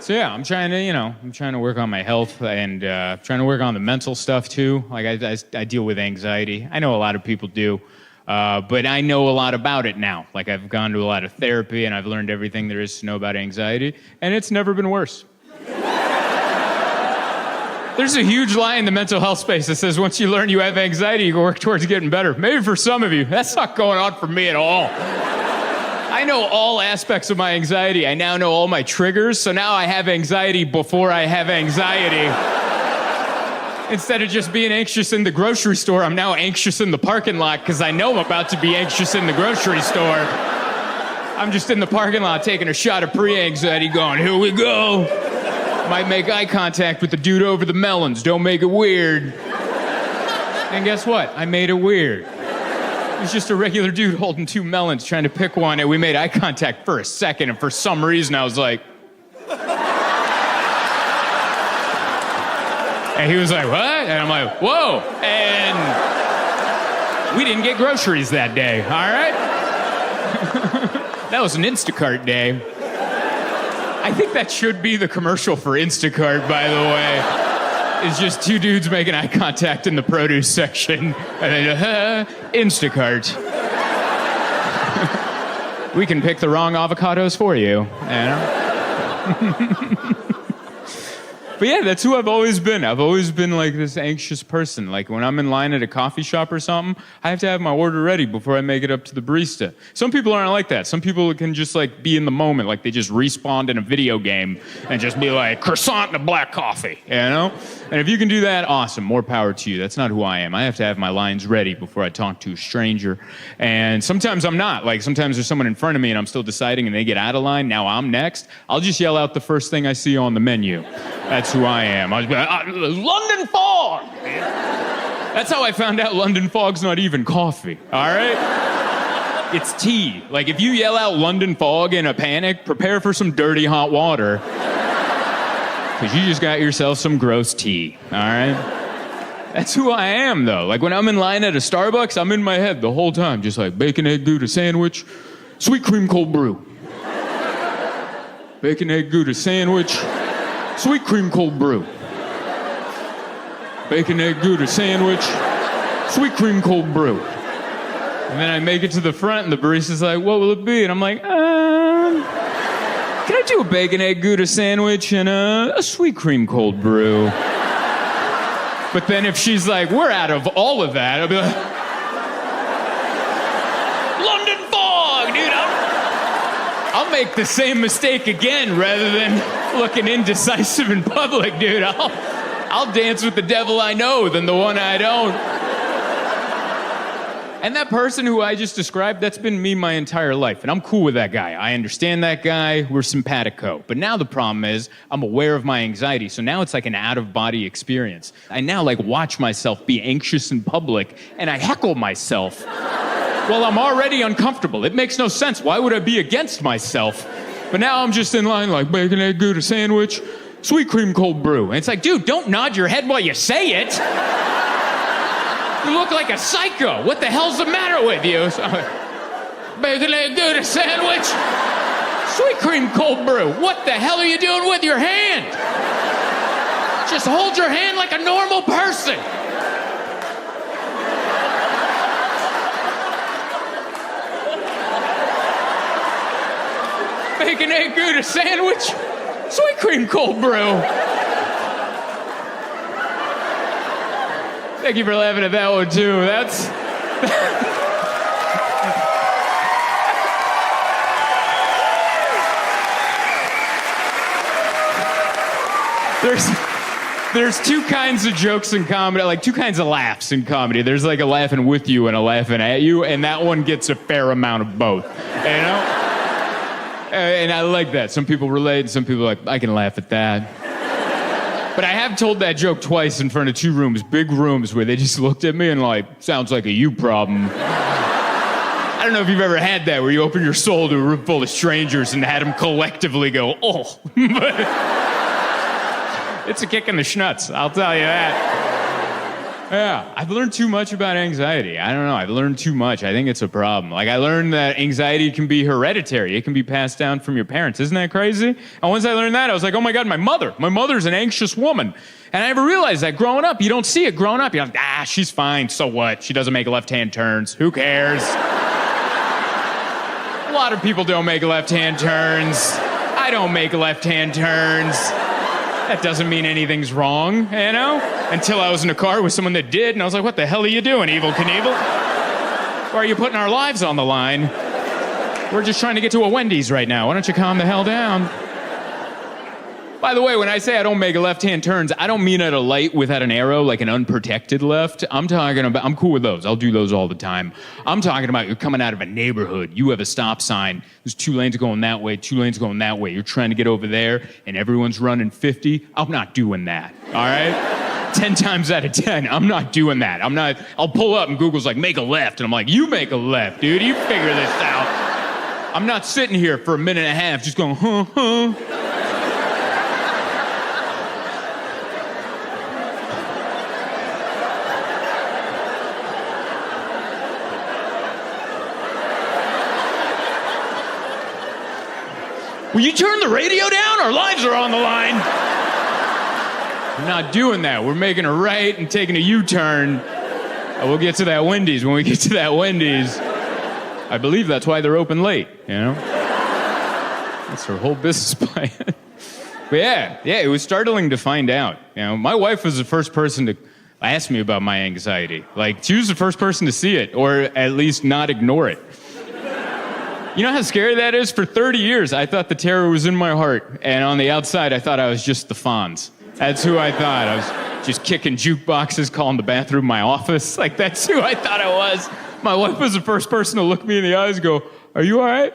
So yeah, I'm trying to work on my health and trying to work on the mental stuff too. Like I deal with anxiety. I know a lot of people do, but I know a lot about it now. Like I've gone to a lot of therapy and I've learned everything there is to know about anxiety, and it's never been worse. There's a huge lie in the mental health space that says once you learn you have anxiety, you can work towards getting better. Maybe for some of you, that's not going on for me at all. I know all aspects of my anxiety. I now know all my triggers, so now I have anxiety before I have anxiety. Instead of just being anxious in the grocery store, I'm now anxious in the parking lot because I know I'm about to be anxious in the grocery store. I'm just in the parking lot taking a shot of pre-anxiety going, here we go. Might make eye contact with the dude over the melons. Don't make it weird. And guess what? I made it weird. It was just a regular dude holding two melons trying to pick one, and we made eye contact for a second, and for some reason I was like... And he was like, what? And I'm like, whoa. And we didn't get groceries that day, all right? That was an Instacart day. I think that should be the commercial for Instacart, by the way. It's just two dudes making eye contact in the produce section. And then, Instacart. We can pick the wrong avocados for you. But yeah, that's who I've always been. I've always been like this anxious person. Like when I'm in line at a coffee shop or something, I have to have my order ready before I make it up to the barista. Some people aren't like that. Some people can just like be in the moment, like they just respawned in a video game and just be like, croissant and a black coffee, you know? And if you can do that, awesome, more power to you. That's not who I am. I have to have my lines ready before I talk to a stranger. And sometimes I'm not. Like sometimes there's someone in front of me and I'm still deciding and they get out of line, now I'm next. I'll just yell out the first thing I see on the menu. That's who I am. I was like, London fog! That's how I found out London fog's not even coffee, all right? It's tea. Like, if you yell out London fog in a panic, prepare for some dirty hot water. Because you just got yourself some gross tea, all right? That's who I am, though. Like, when I'm in line at a Starbucks, I'm in my head the whole time, just like bacon, egg, Gouda sandwich, sweet cream cold brew. Bacon, egg, Gouda sandwich, sweet cream cold brew. Bacon, egg, Gouda sandwich, sweet cream cold brew. And then I make it to the front and the barista's like, what will it be? And I'm like, can I do a bacon, egg, Gouda sandwich and a sweet cream cold brew? But then if she's like, we're out of all of that, I'll be like, London fog, dude. I'll make the same mistake again rather than looking indecisive in public, dude. I'll dance with the devil I know than the one I don't. And that person who I just described, that's been me my entire life. And I'm cool with that guy. I understand that guy. We're simpatico. But now the problem is I'm aware of my anxiety. So now it's like an out-of-body experience. I now like watch myself be anxious in public and I heckle myself. Well, I'm already uncomfortable. It makes no sense. Why would I be against myself? But now I'm just in line like bacon, egg, Gouda sandwich, sweet cream cold brew. And it's like, dude, don't nod your head while you say it. You look like a psycho. What the hell's the matter with you? Bacon, egg, Gouda sandwich, sweet cream cold brew. What the hell are you doing with your hand? Just hold your hand like a normal person. Bacon, egg, Gouda sandwich, sweet cream cold brew. Thank you for laughing at that one, too. That's... There's two kinds of jokes in comedy, like two kinds of laughs in comedy. There's like a laughing with you and a laughing at you, and that one gets a fair amount of both, you know? And I like that. Some people relate, and some people are like, I can laugh at that. But I have told that joke twice in front of two rooms, big rooms, where they just looked at me and like, sounds like a you problem. I don't know if you've ever had that, where you open your soul to a room full of strangers and had them collectively go, oh. But it's a kick in the schnutz, I'll tell you that. Yeah, I've learned too much about anxiety. I don't know. I've learned too much. I think it's a problem. Like, I learned that anxiety can be hereditary. It can be passed down from your parents. Isn't that crazy? And once I learned that, I was like, oh my God, my mother's an anxious woman. And I never realized that growing up. You don't see it growing up. You're like, she's fine. So what? She doesn't make left-hand turns. Who cares? A lot of people don't make left-hand turns. I don't make left-hand turns. That doesn't mean anything's wrong, you know? Until I was in a car with someone that did, and I was like, what the hell are you doing, Evel Knievel? Why are you putting our lives on the line? We're just trying to get to a Wendy's right now. Why don't you calm the hell down? By the way, when I say I don't make left-hand turns, I don't mean at a light without an arrow, like an unprotected left. I'm cool with those. I'll do those all the time. I'm talking about you're coming out of a neighborhood. You have a stop sign. There's 2 lanes going that way, 2 lanes going that way. You're trying to get over there, and everyone's running 50. I'm not doing that, all right? 10 times out of 10, I'm not doing that. I'll pull up, and Google's like, make a left. And I'm like, you make a left, dude. You figure this out. I'm not sitting here for a minute and a half just going, huh. Will you turn the radio down? Our lives are on the line. I'm not doing that. We're making a right and taking a U-turn. We'll get to that Wendy's when we get to that Wendy's. I believe that's why they're open late, you know? That's her whole business plan. But yeah, it was startling to find out. You know, my wife was the first person to ask me about my anxiety. Like, she was the first person to see it, or at least not ignore it. You know how scary that is? For 30 years, I thought the terror was in my heart. And on the outside, I thought I was just the Fonz. That's who I thought. I was just kicking jukeboxes, calling the bathroom my office. Like, that's who I thought I was. My wife was the first person to look me in the eyes and go, are you all right?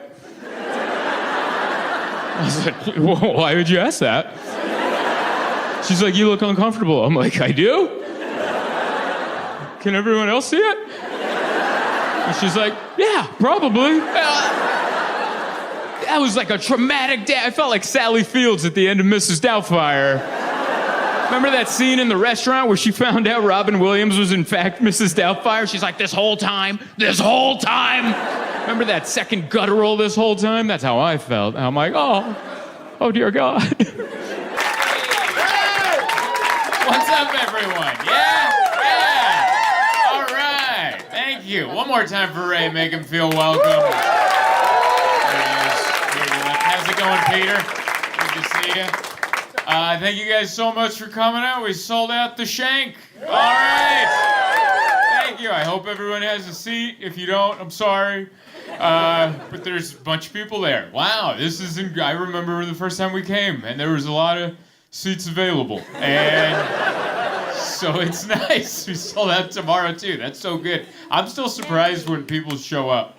I was like, well, why would you ask that? She's like, you look uncomfortable. I'm like, I do? Can everyone else see it? And she's like, yeah, probably. That was like a traumatic day. I felt like Sally Fields at the end of Mrs. Doubtfire. Remember that scene in the restaurant where she found out Robin Williams was in fact Mrs. Doubtfire? She's like, this whole time. Remember that second guttural this whole time? That's how I felt. I'm like, oh dear God. What's up, everyone? Yeah. All right. Thank you. One more time for Ray. Make him feel welcome. How's it going, Peter? Good to see you. Thank you guys so much for coming out. We sold out the Shank. All right. Thank you. I hope everyone has a seat. If you don't, I'm sorry. But there's a bunch of people there. Wow, I remember the first time we came, and there was a lot of seats available. And so it's nice. We sold out tomorrow, too. That's so good. I'm still surprised when people show up.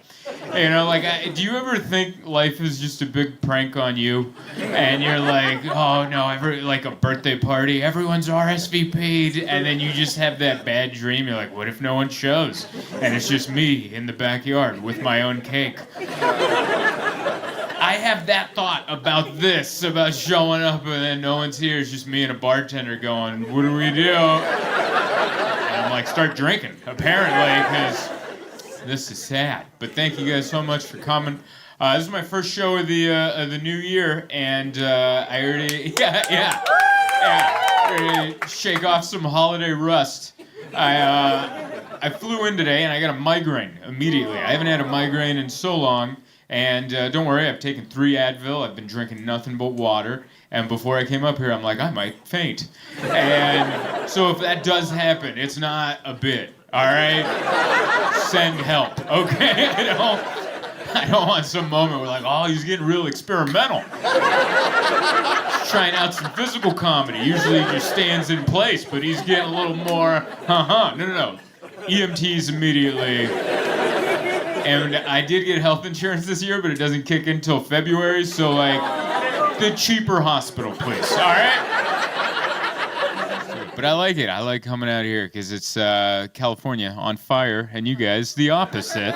You know, like, do you ever think life is just a big prank on you? And you're like, oh no, like a birthday party, everyone's RSVP'd, and then you just have that bad dream. You're like, what if no one shows? And it's just me in the backyard with my own cake. I have that thought about showing up and then no one's here. It's just me and a bartender going, what do we do? And I'm like, start drinking, apparently, because this is sad. But thank you guys so much for coming. This is my first show of the new year, and I already, ready to shake off some holiday rust. I flew in today, and I got a migraine immediately. I haven't had a migraine in so long, and don't worry, I've taken 3 Advil. I've been drinking nothing but water, and before I came up here, I'm like, I might faint. And so if that does happen, it's not a bit. All right? Send help, okay? I don't want some moment where like, oh, he's getting real experimental. He's trying out some physical comedy. Usually he just stands in place, but he's getting a little more, No. EMTs immediately. And I did get health insurance this year, but it doesn't kick in until February, so like, the cheaper hospital, please, all right? But I like it. I like coming out here because it's California on fire, and you guys the opposite.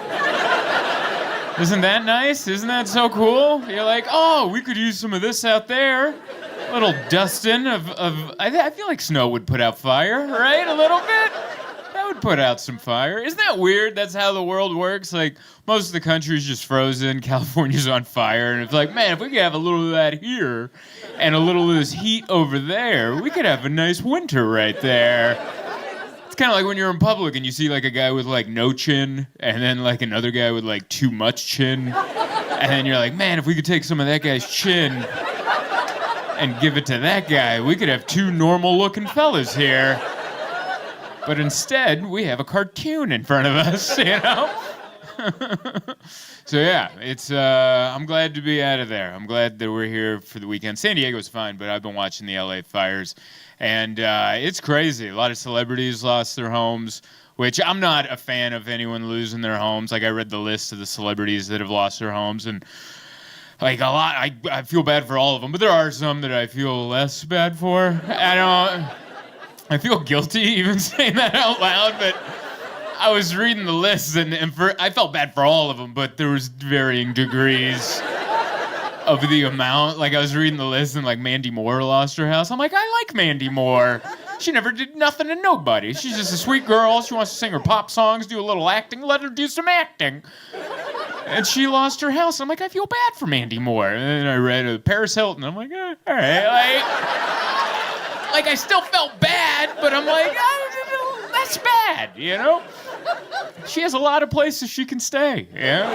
Isn't that nice? Isn't that so cool? You're like, oh, we could use some of this out there. A little dusting of I feel like snow would put out fire, right? A little bit. would put out some fire. Isn't that weird? That's how the world works. Like, most of the country's just frozen. California's on fire. And it's like, man, if we could have a little of that here and a little of this heat over there, we could have a nice winter right there. It's kind of like when you're in public and you see like a guy with like no chin and then like another guy with like too much chin. And then you're like, man, if we could take some of that guy's chin and give it to that guy, we could have two normal-looking fellas here. But instead, we have a cartoon in front of us, you know? So yeah, it's I'm glad to be out of there. I'm glad that we're here for the weekend. San Diego's fine, but I've been watching the LA fires, and it's crazy. A lot of celebrities lost their homes, which I'm not a fan of anyone losing their homes. Like, I read the list of the celebrities that have lost their homes, and like a lot, I feel bad for all of them, but there are some that I feel less bad for. I feel guilty even saying that out loud, but I was reading the list, and I felt bad for all of them, but there was varying degrees of the amount. Like, I was reading the list, and like Mandy Moore lost her house. I'm like, I like Mandy Moore. She never did nothing to nobody. She's just a sweet girl. She wants to sing her pop songs, do a little acting. Let her do some acting. And she lost her house. I'm like, I feel bad for Mandy Moore. And then I read Paris Hilton. I'm like, all right, like I still felt bad, but I'm like, that's bad, you know? She has a lot of places she can stay, yeah?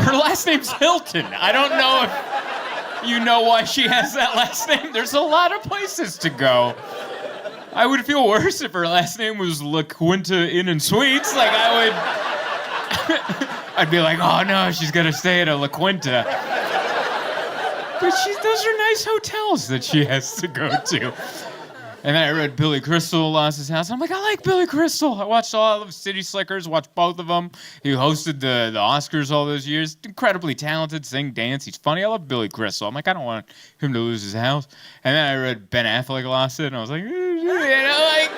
Her last name's Hilton. I don't know if you know why she has that last name. There's a lot of places to go. I would feel worse if her last name was La Quinta Inn and Suites. Like, I'd be like, oh no, she's gonna stay at a La Quinta. But those are nice hotels that she has to go to. And then I read Billy Crystal lost his house. I'm like, I like Billy Crystal. I watched all of City Slickers, watched both of them. He hosted the Oscars all those years. Incredibly talented, sing, dance. He's funny. I love Billy Crystal. I'm like, I don't want him to lose his house. And then I read Ben Affleck lost it, and I was like, you know, like,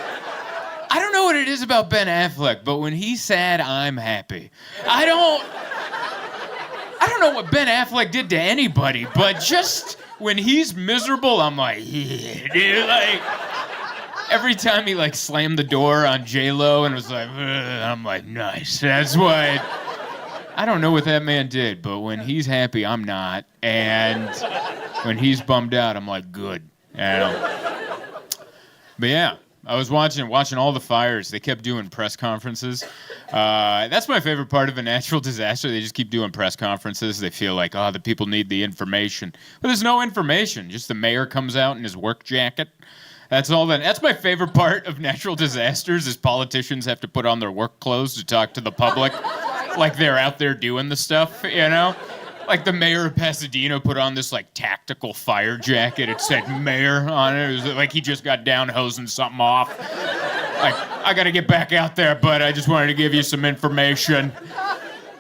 I don't know what it is about Ben Affleck, but when he's sad, I'm happy. I don't know what Ben Affleck did to anybody, but just when he's miserable, I'm like, yeah, dude, like, every time he like slammed the door on J-Lo and was like, I'm like, nice. That's what, I don't know what that man did, but when he's happy, I'm not. And when he's bummed out, I'm like, good. But yeah, I was watching all the fires. They kept doing press conferences. That's my favorite part of a natural disaster. They just keep doing press conferences. They feel like, oh, the people need the information. But there's no information. Just the mayor comes out in his work jacket. That's all that. That's my favorite part of natural disasters is politicians have to put on their work clothes to talk to the public like they're out there doing the stuff, you know? Like the mayor of Pasadena put on this like tactical fire jacket. It said mayor on it. It was like he just got down hosing something off. Like, I gotta get back out there, but I just wanted to give you some information.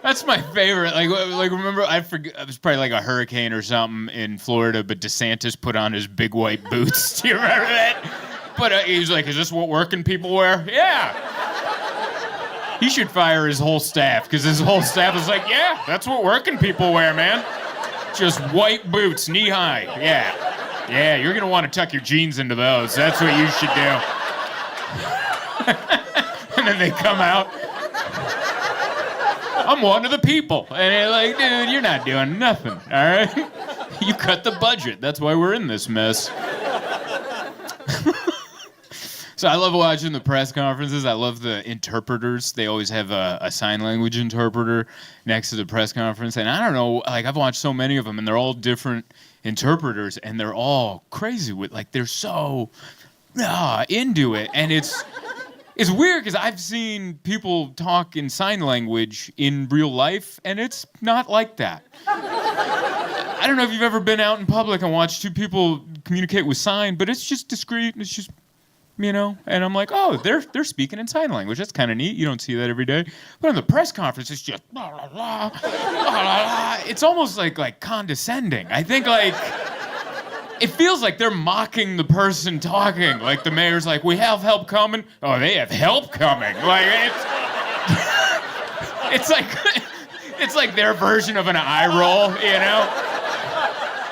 That's my favorite. Like remember, I forget, it was probably like a hurricane or something in Florida, but DeSantis put on his big white boots. Do you remember that? But he was like, is this what working people wear? Yeah. He should fire his whole staff, because his whole staff is like, yeah, that's what working people wear, man. Just white boots, knee-high. Yeah. Yeah, you're going to want to tuck your jeans into those. That's what you should do. And then they come out. I'm one of the people. And they're like, dude, you're not doing nothing, all right? You cut the budget. That's why we're in this mess. So I love watching the press conferences. I love the interpreters. They always have a sign language interpreter next to the press conference. And I don't know, like I've watched so many of them, and they're all different interpreters, and they're all crazy with, like, they're so into it. And it's weird because I've seen people talk in sign language in real life, and it's not like that. I don't know if you've ever been out in public and watched two people communicate with sign, but it's just discreet, and it's just, you know, and I'm like, oh, they're speaking in sign language. That's kind of neat. You don't see that every day. But in the press conference, it's just blah, blah, blah, blah, blah. It's almost like condescending. I think like it feels like they're mocking the person talking. Like the mayor's like, we have help coming. Oh, they have help coming. Like it's like their version of an eye roll, you know?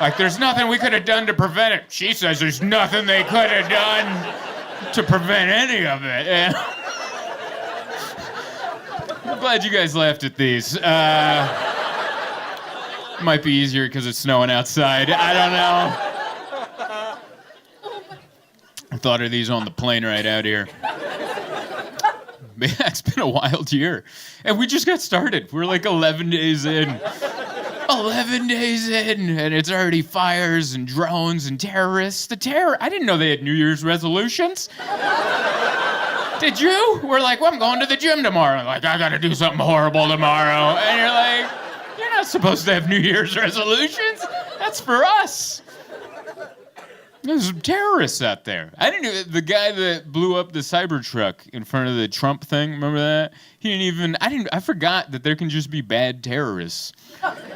Like there's nothing we could have done to prevent it. She says there's nothing they could have done. to prevent any of it. And I'm glad you guys laughed at these. Might be easier because it's snowing outside. I don't know. I thought of these on the plane right out here. Yeah, it's been a wild year. And we just got started. We're like 11 days in. 11 days in, and it's already fires and drones and terrorists. I didn't know they had New Year's resolutions. Did you? We're like, well, I'm going to the gym tomorrow. I'm like, I gotta do something horrible tomorrow. And you're like, you're not supposed to have New Year's resolutions. That's for us. There's some terrorists out there. I didn't know the guy that blew up the Cybertruck in front of the Trump thing. Remember that? He didn't even. I forgot that there can just be bad terrorists.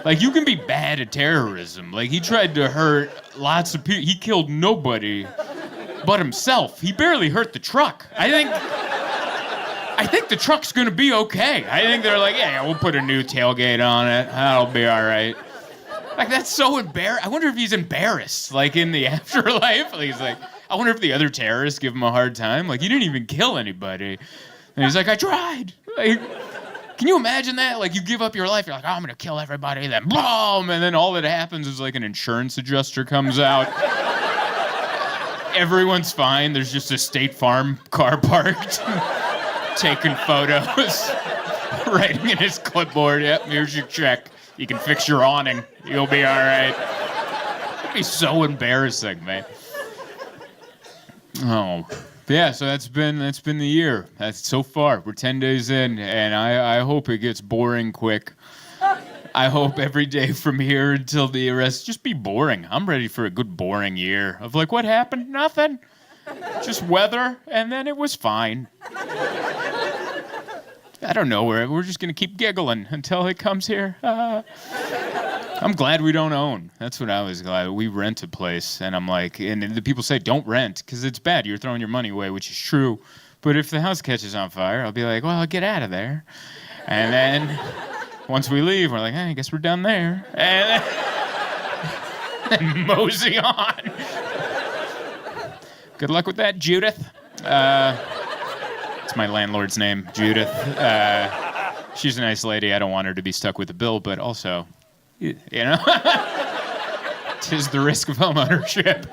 Like you can be bad at terrorism. Like he tried to hurt lots of people. He killed nobody but himself. He barely hurt the truck. I think the truck's gonna be okay. I think they're like, yeah, we'll put a new tailgate on it. That'll be all right. Like, that's so embarrassing. I wonder if he's embarrassed, like, in the afterlife. Like, he's like, I wonder if the other terrorists give him a hard time. Like, you didn't even kill anybody. And he's like, I tried. Like, can you imagine that? Like, you give up your life. You're like, oh, I'm going to kill everybody. Then, boom! And then all that happens is, like, an insurance adjuster comes out. Everyone's fine. There's just a State Farm car parked. Taking photos. Writing in his clipboard. Yep, here's your check. You can fix your awning. You'll be all right. It'd be so embarrassing, man. Oh, yeah. So that's been the year. That's so far. We're 10 days in, and I hope it gets boring quick. I hope every day from here until the arrest just be boring. I'm ready for a good boring year of like, what happened? Nothing. Just weather, and then it was fine. I don't know. We're just going to keep giggling until it comes here. I'm glad we don't own. That's what I was glad. We rent a place, and I'm like, and the people say, don't rent, because it's bad. You're throwing your money away, which is true. But if the house catches on fire, I'll be like, well, I'll get out of there. And then once we leave, we're like, hey, I guess we're done there. And then mosey on. Good luck with that, Judith. It's my landlord's name, Judith. She's a nice lady. I don't want her to be stuck with the bill, but also, you know, 'tis the risk of homeownership.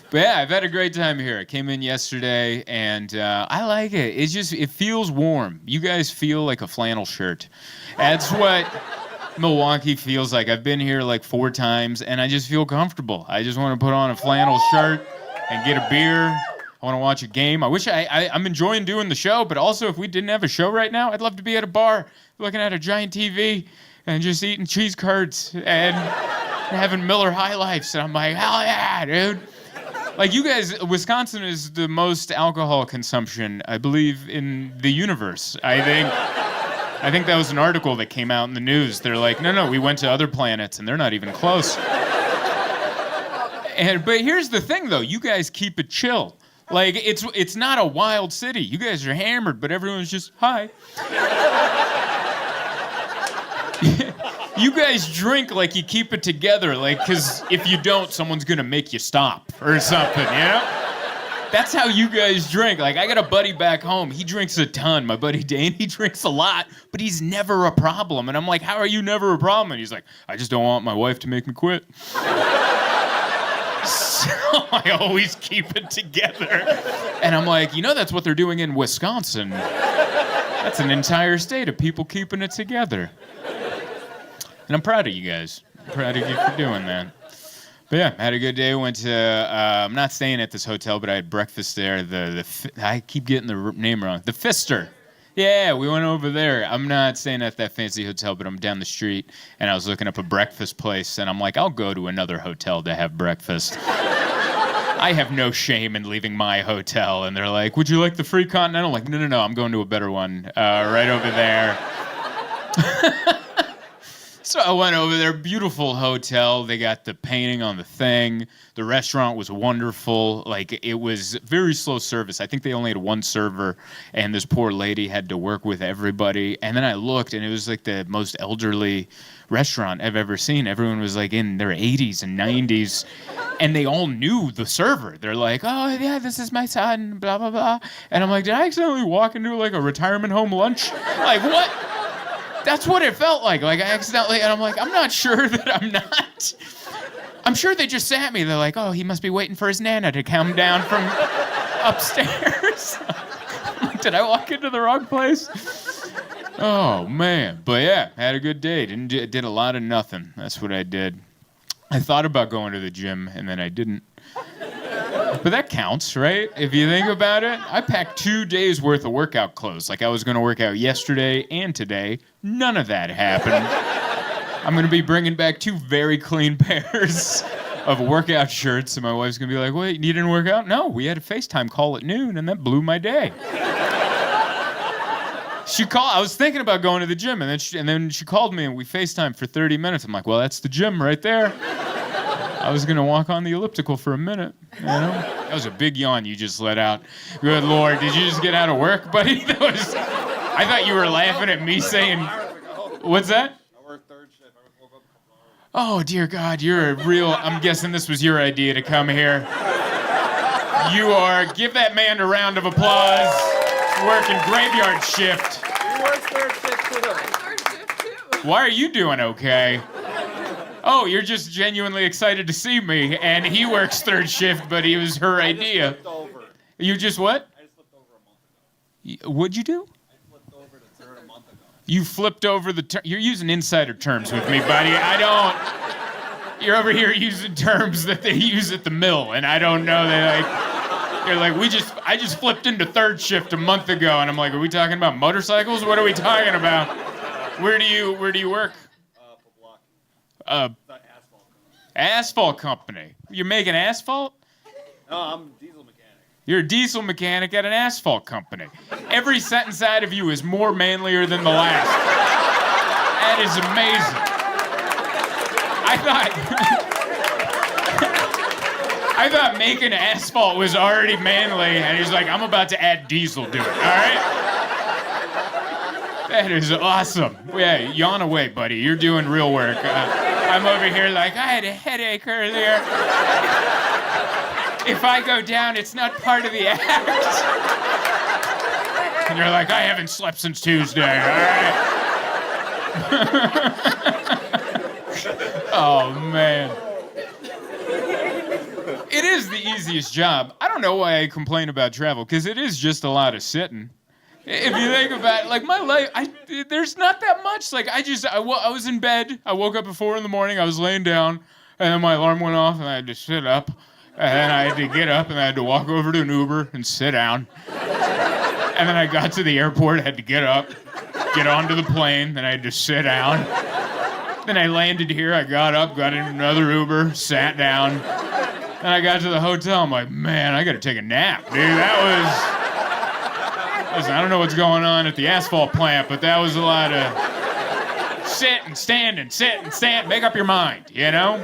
But yeah, I've had a great time here. I came in yesterday, and I like it. It feels warm. You guys feel like a flannel shirt. That's what Milwaukee feels like. I've been here like 4 times, and I just feel comfortable. I just want to put on a flannel shirt and get a beer. I want to watch a game. I wish I'm enjoying doing the show, but also if we didn't have a show right now, I'd love to be at a bar looking at a giant TV and just eating cheese curds and having Miller High Lifes. And I'm like, hell yeah, dude. Like you guys, Wisconsin is the most alcohol consumption, I believe, in the universe. I think that was an article that came out in the news. They're like, no, we went to other planets and they're not even close. But here's the thing, though. You guys keep it chill. Like, it's not a wild city. You guys are hammered, but everyone's just, hi. You guys drink like you keep it together, like, because if you don't, someone's going to make you stop or something, you know? That's how you guys drink. Like, I got a buddy back home. He drinks a ton. My buddy Dane, he drinks a lot, but he's never a problem. And I'm like, how are you never a problem? And he's like, I just don't want my wife to make me quit. So I always keep it together. And I'm like, that's what they're doing in Wisconsin. That's an entire state of people keeping it together. And I'm proud of you guys. I'm proud of you for doing that. But yeah, I had a good day. Went to, I'm not staying at this hotel, but I had breakfast there. I keep getting the name wrong. The Pfister. Yeah, we went over there. I'm not staying at that fancy hotel, but I'm down the street, and I was looking up a breakfast place, and I'm like, I'll go to another hotel to have breakfast. I have no shame in leaving my hotel. And they're like, would you like the free continental? I'm like, no, I'm going to a better one right over there. So I went over there, beautiful hotel. They got the painting on the thing. The restaurant was wonderful. Like, it was very slow service. I think they only had one server, and this poor lady had to work with everybody. And then I looked, and it was like the most elderly restaurant I've ever seen. Everyone was like in their 80s and 90s, and they all knew the server. They're like, oh, yeah, this is my son, blah, blah, blah. And I'm like, did I accidentally walk into like a retirement home lunch? Like, what? That's what it felt like. Like, I accidentally, and I'm like, I'm not sure that I'm not. I'm sure they just sat me. They're like, oh, he must be waiting for his Nana to come down from upstairs. I'm like, did I walk into the wrong place? Oh, man. But yeah, had a good day. Did a lot of nothing. That's what I did. I thought about going to the gym, and then I didn't. But that counts, right? If you think about it, I packed 2 days worth of workout clothes. Like, I was going to work out yesterday and today. None of that happened. I'm going to be bringing back 2 very clean pairs of workout shirts, and my wife's going to be like, wait, you didn't work out? No, we had a FaceTime call at noon, and that blew my day. I was thinking about going to the gym, and then she called me, and we FaceTimed for 30 minutes. I'm like, well, that's the gym right there. I was going to walk on the elliptical for a minute, you know? That was a big yawn you just let out. Good Lord, did you just get out of work, buddy? I thought you were laughing at me saying, what's that? I work third shift. I woke up a couple hours. Oh, dear God, you're a real, I'm guessing this was your idea to come here. You are, give that man a round of applause. Working graveyard shift. You work third shift too. Third shift too. Why are you doing okay? Oh, you're just genuinely excited to see me, and he works third shift, but it was her idea. Flipped over. You just what? I just flipped over a month ago. What'd you do? I flipped over the third a month ago. You flipped over the you're using insider terms with me, buddy. You're over here using terms that they use at the mill, and I don't know. You're like, I just flipped into third shift a month ago, and I'm like, are we talking about motorcycles? What are we talking about? Where do you work? Milwaukee. Asphalt company. You're making asphalt? No, I'm a diesel mechanic. You're a diesel mechanic at an asphalt company. Every sentence out of you is more manlier than the last. That is amazing. I thought making asphalt was already manly, and he's like, I'm about to add diesel to it, all right? That is awesome. Yeah, yawn away, buddy. You're doing real work. I'm over here like, I had a headache earlier. If I go down, it's not part of the act. And you're like, I haven't slept since Tuesday, all right? Oh, man. It is the easiest job. I don't know why I complain about travel, because it is just a lot of sitting. If you think about it, like my life, there's not that much. Like I was in bed. I woke up at 4 a.m. I was laying down, and then my alarm went off, and I had to sit up, and then I had to get up, and I had to walk over to an Uber and sit down. And then I got to the airport, I had to get up, get onto the plane, then I had to sit down. Then I landed here, I got up, got in another Uber, sat down. Then I got to the hotel, I'm like, man, I gotta take a nap, dude. Listen, I don't know what's going on at the asphalt plant, but that was a lot of sit and stand and sit and stand. Make up your mind, you know?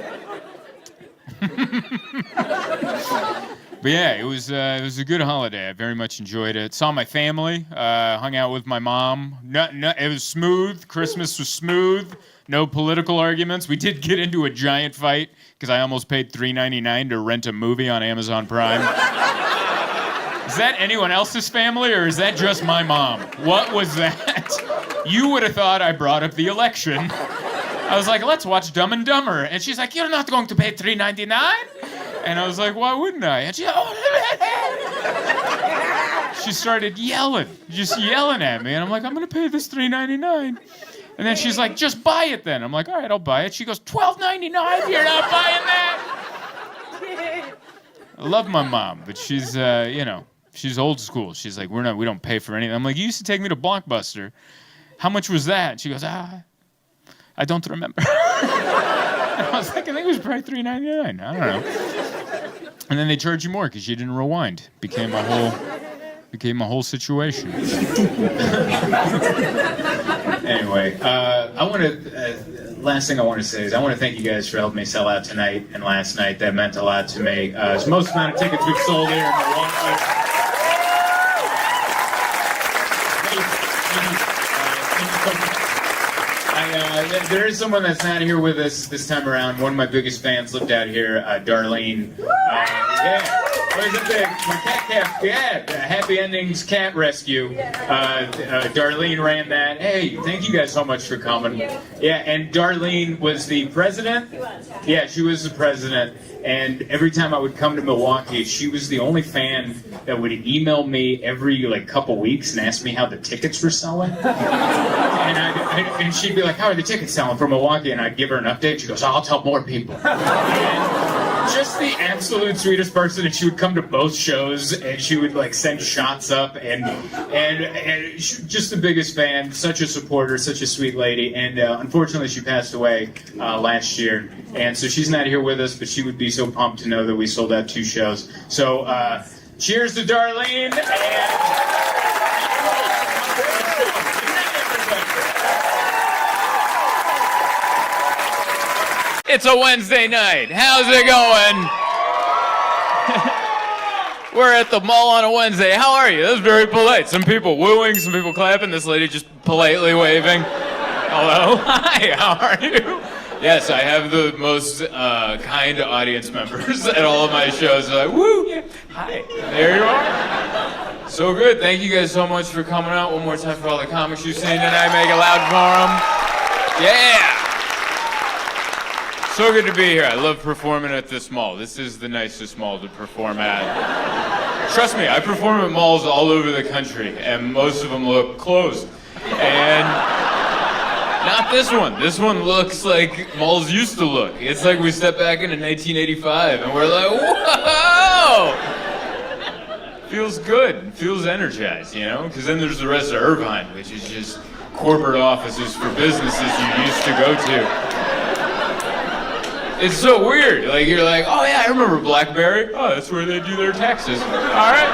But yeah, it was a good holiday. I very much enjoyed it. Saw my family, hung out with my mom. It was smooth. Christmas was smooth. No political arguments. We did get into a giant fight because I almost paid $3.99 to rent a movie on Amazon Prime. Is that anyone else's family, or is that just my mom? What was that? You would have thought I brought up the election. I was like, let's watch Dumb and Dumber. And she's like, you're not going to pay $3.99? And I was like, why wouldn't I? And she started yelling, just yelling at me. And I'm like, I'm going to pay this $3.99. And then she's like, just buy it then. I'm like, all right, I'll buy it. She goes, $12.99? You're not buying that? I love my mom, but she's, she's old school. She's like, we don't pay for anything. I'm like, you used to take me to Blockbuster. How much was that? And she goes, I don't remember. And I was like, I think it was probably $3.99. I don't know. And then they charge you more because you didn't rewind. Became a whole situation. Anyway, I want to last thing I want to say is I want to thank you guys for helping me sell out tonight and last night. That meant a lot to me. It's the most amount of tickets we've sold here in Milwaukee. There is someone that's not here with us this time around. One of my biggest fans lived out here, Darlene. What is it? My cat, Happy Endings Cat Rescue. Darlene ran that. Hey, thank you guys so much for coming. Yeah, and Darlene was the president. Yeah, she was the president. And every time I would come to Milwaukee, she was the only fan that would email me every couple weeks and ask me how the tickets were selling. And she'd be like, "How are the tickets selling for Milwaukee?" And I'd give her an update. She goes, "I'll tell more people." And just the absolute sweetest person. And she would come to both shows, and she would send shots up, and just the biggest fan. Such a supporter, such a sweet lady. And unfortunately, she passed away last year, and so she's not here with us. But she would be so pumped to know that we sold out 2 shows. So cheers to Darlene. It's a Wednesday night. How's it going? We're at the mall on a Wednesday. How are you? That was very polite. Some people wooing, some people clapping. This lady just politely waving. Hello. Hi, how are you? Yes, I have the most kind audience members at all of my shows. They're like, woo, yeah. Hi. There you are. So good. Thank you guys so much for coming out. One more time for all the comics you've seen tonight. Make it loud for them. Yeah. So good to be here. I love performing at this mall. This is the nicest mall to perform at. Trust me, I perform at malls all over the country, and most of them look closed. And not this one. This one looks like malls used to look. It's like we stepped back into 1985, and we're like, whoa! Feels good. Feels energized, Because then there's the rest of Irvine, which is just corporate offices for businesses you used to go to. It's so weird. You're like, oh yeah, I remember BlackBerry. Oh, that's where they do their taxes. All right.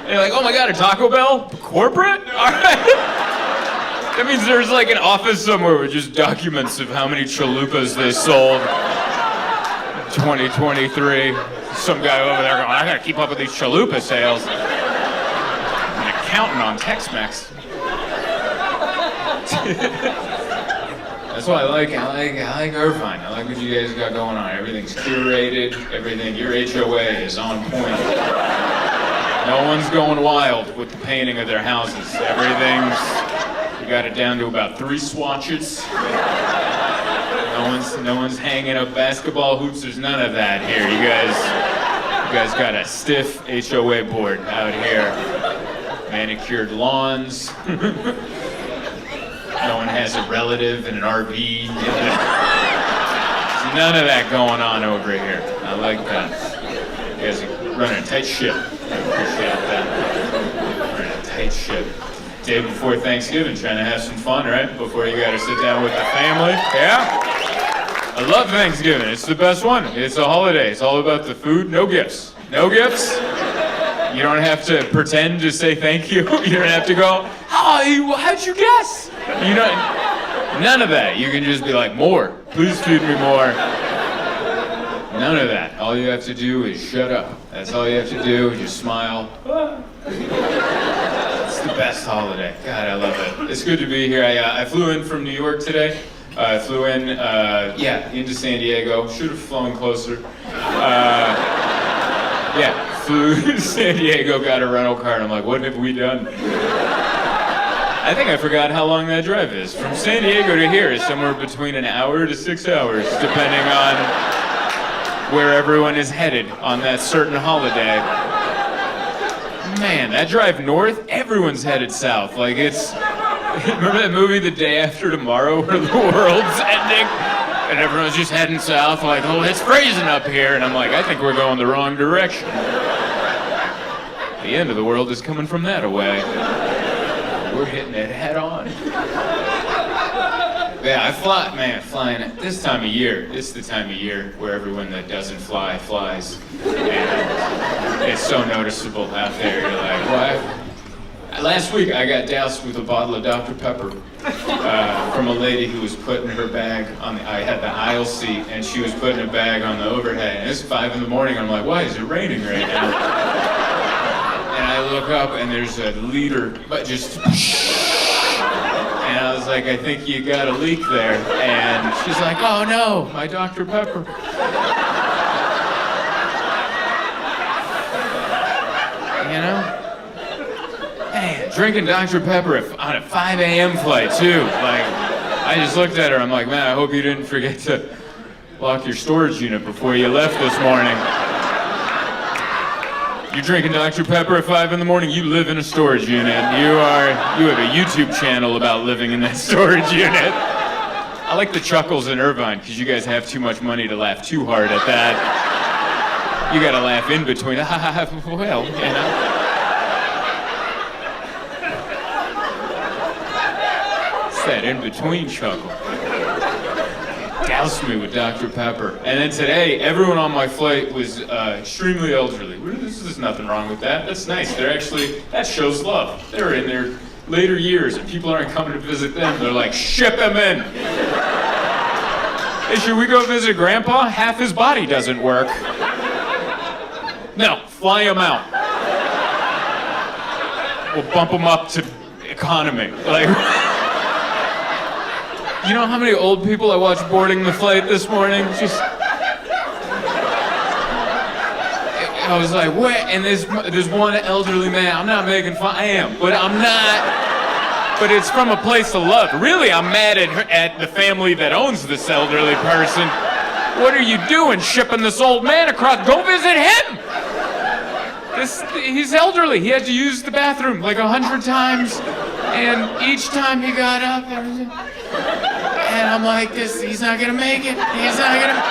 And you're like, oh my God, a Taco Bell? Corporate? All right. That means there's an office somewhere with just documents of how many chalupas they sold. 2023. Some guy over there going, I gotta keep up with these chalupa sales. I'm an accountant on Tex-Mex. That's what I like Irvine. I like what you guys got going on. Everything's curated. Everything. Your HOA is on point. No one's going wild with the painting of their houses. We got it down to about 3 swatches. No one's hanging up basketball hoops. There's none of that here. You guys got a stiff HOA board out here. Manicured lawns. No one has a relative in an RV. None of that going on over here. I like that. You guys are running a tight ship. I appreciate that. Running a tight ship. Day before Thanksgiving, trying to have some fun, right? Before you gotta sit down with the family. Yeah? I love Thanksgiving. It's the best one. It's a holiday. It's all about the food. No gifts. No gifts. You don't have to pretend to say thank you. You don't have to go, oh, how'd you guess? None of that. You can just be like, more. Please feed me more. None of that. All you have to do is shut up. That's all you have to do. Just smile. It's the best holiday. God, I love it. It's good to be here. I flew in from New York today. I flew in, into San Diego. Should have flown closer. Flew to San Diego, got a rental car, and I'm like, what have we done? I think I forgot how long that drive is. From San Diego to here is somewhere between an hour to 6 hours, depending on where everyone is headed on that certain holiday. Man, that drive north, everyone's headed south. Remember that movie The Day After Tomorrow where the world's ending? And everyone's just heading south oh, it's freezing up here. And I'm like, I think we're going the wrong direction. The end of the world is coming from that away. We're hitting it head on. Yeah, flying at this time of year. It's the time of year where everyone that doesn't fly, flies. And it's so noticeable out there. You're like, what? Last week I got doused with a bottle of Dr. Pepper from a lady who was putting her bag on I had the aisle seat, and she was putting a bag on the overhead. And it's 5 in the morning. I'm like, why is it raining right now? And I look up and there's a liter, but just. And I was like, I think you got a leak there. And she's like, oh no, my Dr. Pepper. You know? Man, drinking Dr. Pepper on a 5 a.m. flight too. Like, I just looked at her, I'm like, man, I hope you didn't forget to lock your storage unit before you left this morning. You're drinking Dr. Pepper at 5 in the morning, you live in a storage unit. You have a YouTube channel about living in that storage unit. I like the chuckles in Irvine, because you guys have too much money to laugh too hard at that. You gotta laugh in between. Well, you know. It's that in-between chuckle. Doused me with Dr. Pepper. And then today, everyone on my flight was extremely elderly. There's nothing wrong with that. That's nice. That shows love. They're in their later years, and people aren't coming to visit them. They're like, ship him in. Hey, should we go visit Grandpa? Half his body doesn't work. No, fly him out. We'll bump him up to economy. Like, you know how many old people I watched boarding the flight this morning? I was like, what? And there's one elderly man. I'm not making fun. I am, but I'm not. But it's from a place of love. Really, I'm mad at the family that owns this elderly person. What are you doing, shipping this old man across? Go visit him. He's elderly. He had to use the bathroom like 100 times, and each time he got up, and I'm like, he's not gonna make it. He's not gonna.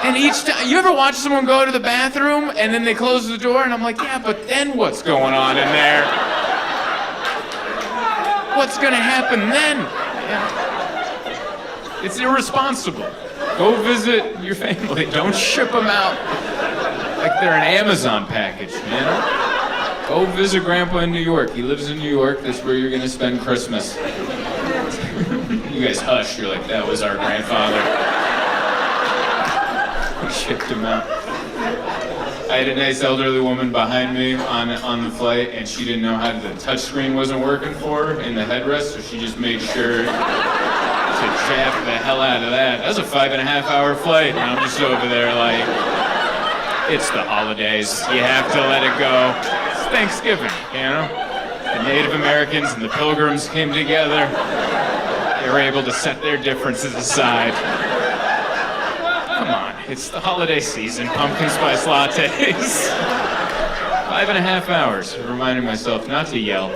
And each time, you ever watch someone go to the bathroom and then they close the door, and I'm like, yeah, but then what's going on in there? What's gonna happen then? Yeah. It's irresponsible. Go visit your family. Don't ship them out like they're an Amazon package, you know? Go visit Grandpa in New York. He lives in New York. That's where you're gonna spend Christmas. You guys hush. You're like, that was our grandfather. We shipped him out. I had a nice elderly woman behind me on the flight, and she didn't know how the touchscreen wasn't working for her in the headrest, so she just made sure to jab the hell out of that. That was a 5.5-hour flight, and I'm just over there like, it's the holidays. You have to let it go. It's Thanksgiving, you know? The Native Americans and the Pilgrims came together. They were able to set their differences aside. Come on, it's the holiday season. Pumpkin spice lattes. 5.5 hours, reminding myself not to yell.